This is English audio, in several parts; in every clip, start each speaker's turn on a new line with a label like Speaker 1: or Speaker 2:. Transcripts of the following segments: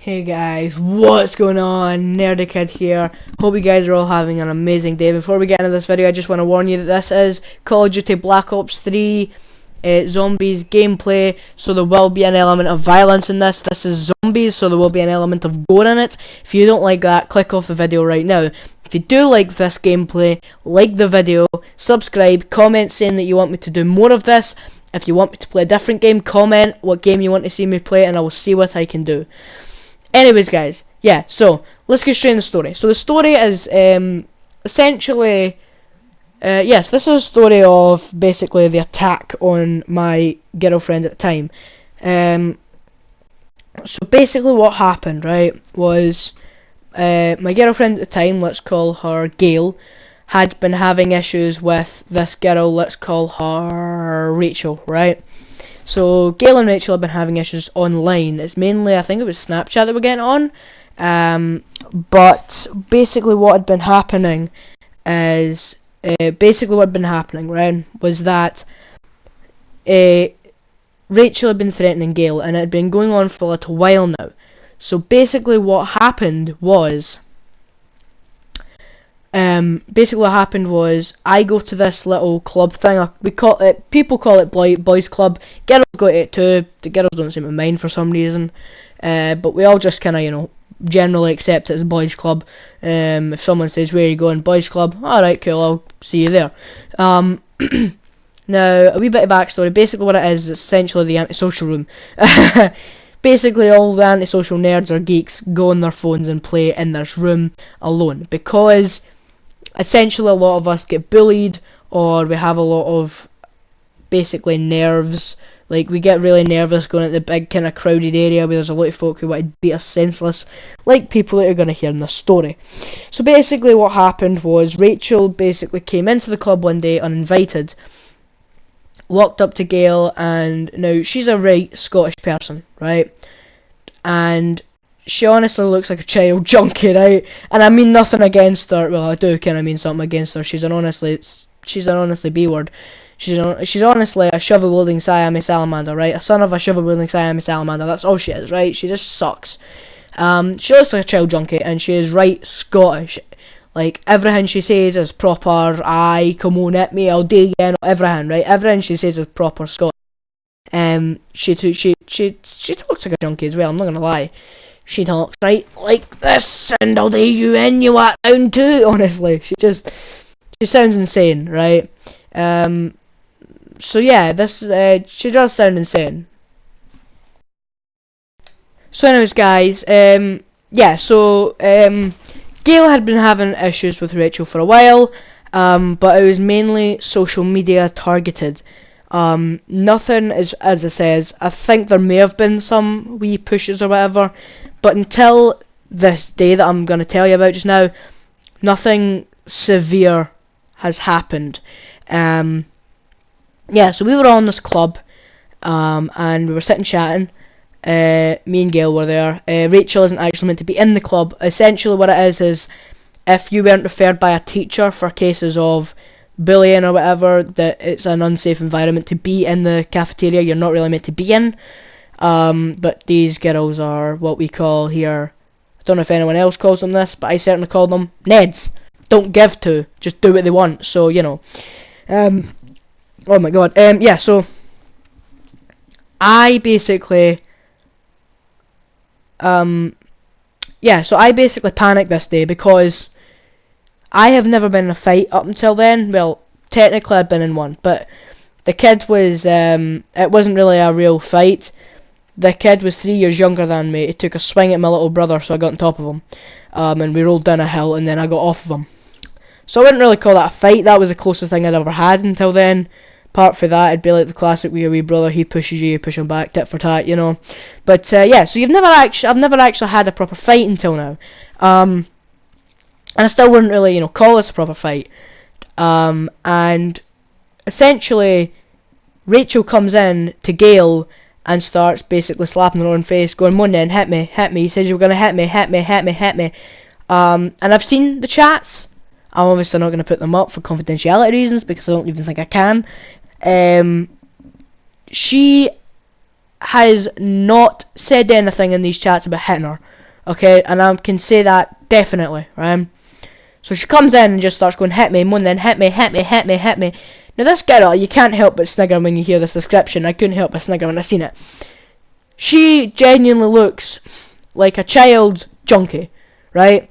Speaker 1: Hey guys, what's going on? Nerdy Kid here. Hope you guys are all having an amazing day. Before we get into this video, I just want to warn you that this is Call of Duty Black Ops 3 Zombies gameplay, so there will be an element of violence in this. This is zombies, so there will be an element of gore in it. If you don't like that, click off the video right now. If you do like this gameplay, like the video, subscribe, comment saying that you want me to do more of this. If you want me to play a different game, comment what game you want to see me play, and I will see what I can do. Anyways, guys, yeah, so let's get straight in the story. So the story is essentially, yes, this is a story of basically the attack on my girlfriend at the time. So basically what happened, right, was my girlfriend at the time, let's call her Gail, had been having issues with this girl, let's call her Rachel, right? So Gail and Rachel have been having issues online. It's mainly, I think it was Snapchat that we're getting on. But basically what had been happening is, right, was that Rachel had been threatening Gail, and it had been going on for a little while now. So basically what happened was, I go to this little club thing. People call it boys club. Girls go to it too. The girls don't seem to mind for some reason. But we all just kind of, generally accept it as boys club. If someone says, "Where are you going?" Boys club. Alright, cool, I'll see you there. Now, a wee bit of backstory. Basically what it is, it's essentially the antisocial room. Basically all the antisocial nerds or geeks go on their phones and play in this room alone. Because essentially a lot of us get bullied, or we have a lot of basically nerves. Like, we get really nervous going at the big kind of crowded area where there's a lot of folk who want to beat us senseless, like people that you're going to hear in this story. So basically what happened was Rachel basically came into the club one day uninvited, walked up to Gail, and now she's a right Scottish person, right? And she honestly looks like a child junkie, right? And I mean nothing against her. Well, I do kind of mean something against her. She's an honestly B word. She's honestly a shovel-wielding Siamese salamander, right? A son of a shovel-wielding Siamese salamander. That's all she is, right? She just sucks. She looks like a child junkie, and she is right Scottish. Like, everything she says is proper. Aye, come on at me, I'll do you in. Everything, right? Everything she says is proper Scottish. She talks like a junkie as well. I'm not gonna lie. She talks right like this, and I'll do you in, you at round two. Honestly, she sounds insane, right? So yeah, she does sound insane. So anyways, guys, yeah, so Gail had been having issues with Rachel for a while, but it was mainly social media targeted. Nothing as it says. I think there may have been some wee pushes or whatever, but until this day that I'm going to tell you about just now, nothing severe has happened. Yeah, so we were all in this club, and we were sitting chatting. Me and Gail were there. Rachel isn't actually meant to be in the club. Essentially what it is if you weren't referred by a teacher for cases of bullying or whatever, that it's an unsafe environment to be in the cafeteria. You're not really meant to be in. But these girls are what we call here, I don't know if anyone else calls them this, but I certainly call them Neds. Don't give to, just do what they want. So, you know. Oh my god. Yeah, so I basically panicked this day because I have never been in a fight up until then. Well, technically I'd been in one, but the kid was, it wasn't really a real fight. The kid was 3 years younger than me. He took a swing at my little brother, so I got on top of him. And we rolled down a hill, and then I got off of him. So I wouldn't really call that a fight. That was the closest thing I'd ever had until then. Apart from that, it'd be like the classic wee brother. He pushes you, you push him back, tit for tat, you know. But yeah, so I've never actually had a proper fight until now. And I still wouldn't really, you know, call this a proper fight. And essentially, Rachel comes in to Gail and starts basically slapping her own face, going, "Come on then, hit me. He says you were gonna hit me. And I've seen the chats. I'm obviously not going to put them up for confidentiality reasons because I don't even think I can. She has not said anything in these chats about hitting her. Okay, and I can say that definitely, right? So she comes in and just starts going, hit me, moaning, hit me, hit me, hit me, hit me. Now this girl, you can't help but snigger when you hear this description. I couldn't help but snigger when I seen it. She genuinely looks like a child junkie, right?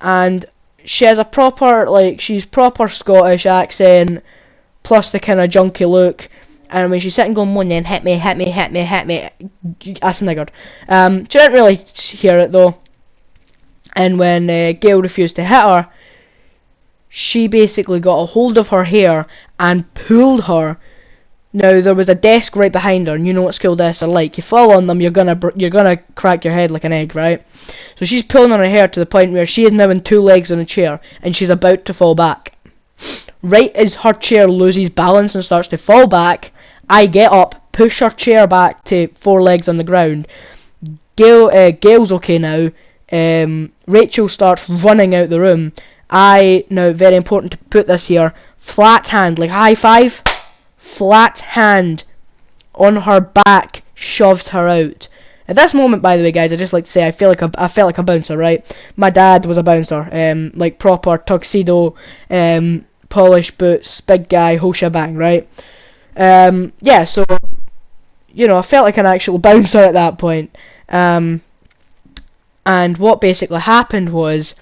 Speaker 1: And she has a proper, like, she's proper Scottish accent, plus the kind of junkie look. And when she's sitting going, moaning, hit me, hit me, hit me, hit me, I sniggered. She didn't really hear it though. And when Gail refused to hit her, she basically got a hold of her hair and pulled her. Now there was a desk right behind her, and you know what school desks are like. You fall on them, you're gonna crack your head like an egg, right? So she's pulling on her hair to the point where she is now in 2 legs on a chair, and she's about to fall back. Right as her chair loses balance and starts to fall back, I get up, push her chair back to 4 legs on the ground. Gail's okay now. Rachel starts running out the room. Now very important to put this here, flat hand, like high five, flat hand on her back, shoved her out. At this moment, by the way, guys, I just like to say I felt like a bouncer, right? My dad was a bouncer, like proper tuxedo, polished boots, big guy, whole shebang, right? Yeah, so you know, I felt like an actual bouncer at that point. And what basically happened was,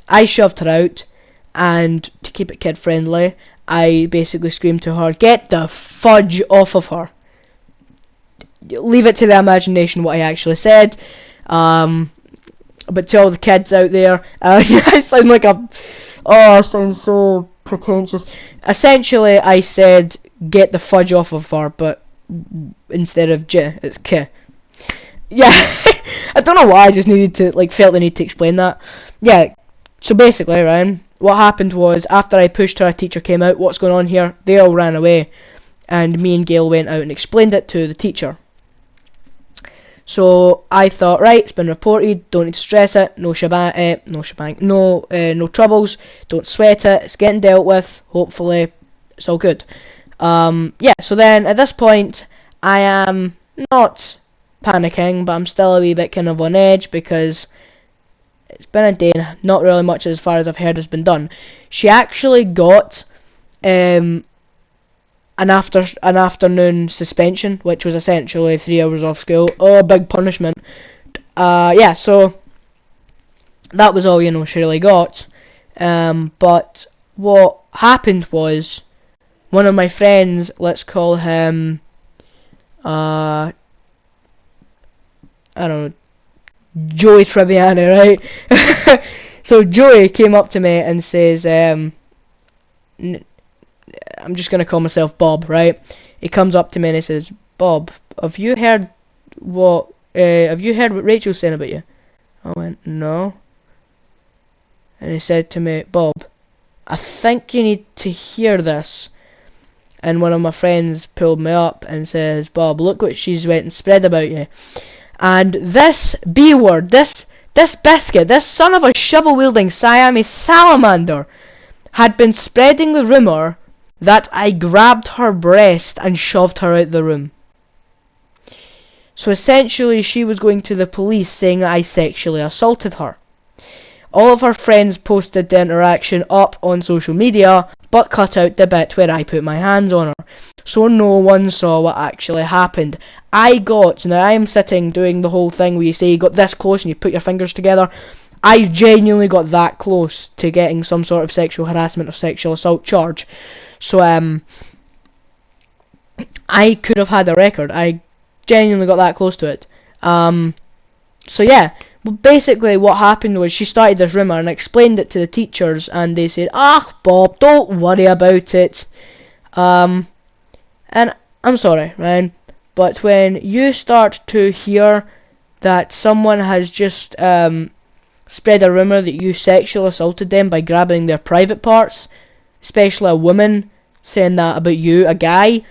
Speaker 1: I shoved her out, and to keep it kid friendly, I basically screamed to her, "Get the fudge off of her." Leave it to the imagination what I actually said. But to all the kids out there, I sound like I sound so pretentious. Essentially, I said, "Get the fudge off of her," but instead of J, it's K. Yeah, I don't know why, I just felt the need to explain that. Yeah, so basically, Ryan, what happened was, after I pushed her, a teacher came out, "What's going on here?" They all ran away, and me and Gail went out and explained it to the teacher. So I thought, right, it's been reported, don't need to stress it, no troubles, don't sweat it, it's getting dealt with, hopefully it's all good. Yeah, so then at this point, I am not panicking, but I'm still a wee bit kind of on edge, because it's been a day and not really much as far as I've heard has been done. She actually got an afternoon suspension, which was essentially 3 hours off school. Oh, big punishment. Yeah, so that was all, she really got. But what happened was, one of my friends, let's call him, I don't know, Joey Tribbiani, right? So Joey came up to me and says, I'm just going to call myself Bob, right? He comes up to me and he says, "Bob, have you heard what Rachel's saying about you?" I went, "No." And he said to me, "Bob, I think you need to hear this." And one of my friends pulled me up and says, "Bob, look what she's went and spread about you." And this B word, this biscuit, this son of a shovel-wielding Siamese salamander, had been spreading the rumour that I grabbed her breast and shoved her out the room. So essentially, she was going to the police saying that I sexually assaulted her. All of her friends posted the interaction up on social media, but cut out the bit where I put my hands on her. So no one saw what actually happened. Now I am sitting doing the whole thing where you say you got this close and you put your fingers together. I genuinely got that close to getting some sort of sexual harassment or sexual assault charge. So, I could have had a record. I genuinely got that close to it. So yeah. Well, basically what happened was, she started this rumour and explained it to the teachers, and they said, "Ah, Bob, don't worry about it." And I'm sorry, Ryan, but when you start to hear that someone has just spread a rumour that you sexually assaulted them by grabbing their private parts, especially a woman saying that about you, a guy,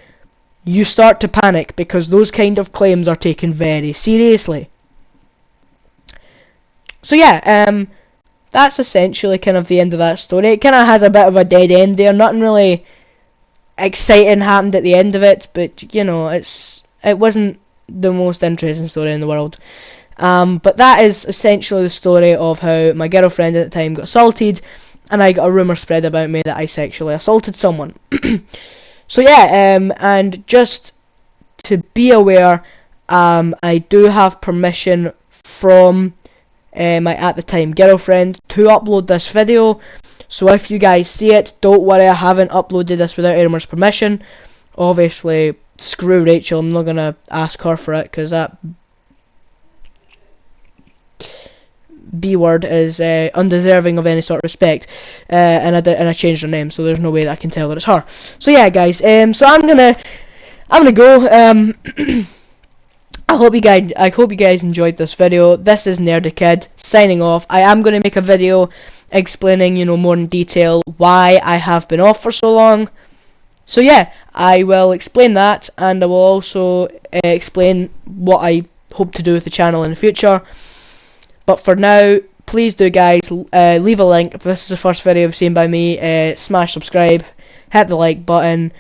Speaker 1: you start to panic, because those kind of claims are taken very seriously. So yeah, that's essentially kind of the end of that story. It kind of has a bit of a dead end there. Nothing really exciting happened at the end of it, but it wasn't the most interesting story in the world. But that is essentially the story of how my girlfriend at the time got assaulted, and I got a rumour spread about me that I sexually assaulted someone. So yeah, and just to be aware, I do have permission from my at the time girlfriend to upload this video. So if you guys see it, don't worry, I haven't uploaded this without anyone's permission. Obviously, screw Rachel, I'm not gonna ask her for it, because that B word is undeserving of any sort of respect, and I changed her name, so there's no way that I can tell that it's her. So yeah, guys, so I'm gonna go. I hope you guys enjoyed this video. This is Nerdy Kid signing off. I am gonna make a video explaining, more in detail why I have been off for so long. So yeah, I will explain that, and I will also explain what I hope to do with the channel in the future. But for now, please do, guys, leave a link if this is the first video you've seen by me. Smash subscribe, hit the like button.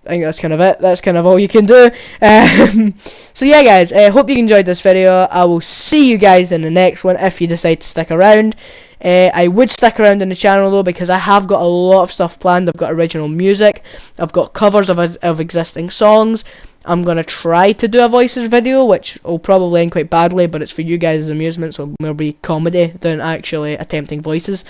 Speaker 1: I think that's kind of it. That's kind of all you can do. So yeah, guys, hope you enjoyed this video. I will see you guys in the next one if you decide to stick around. I would stick around in the channel though, because I have got a lot of stuff planned. I've got original music, I've got covers of existing songs. I'm going to try to do a voices video, which will probably end quite badly, but it's for you guys' amusement, so it'll be comedy than actually attempting voices.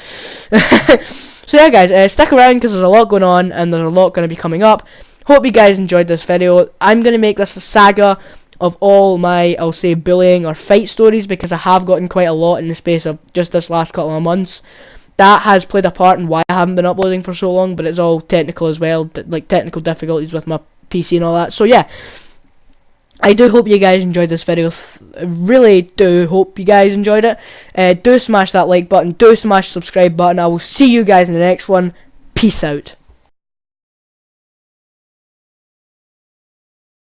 Speaker 1: So yeah, guys, stick around because there's a lot going on, and there's a lot going to be coming up. Hope you guys enjoyed this video. I'm going to make this a saga of all my, I'll say, bullying or fight stories, because I have gotten quite a lot in the space of just this last couple of months. That has played a part in why I haven't been uploading for so long, but it's all technical as well, like technical difficulties with my PC and all that. So yeah, I do hope you guys enjoyed this video. I really do hope you guys enjoyed it. Do smash that like button, do smash the subscribe button. I will see you guys in the next one. Peace out.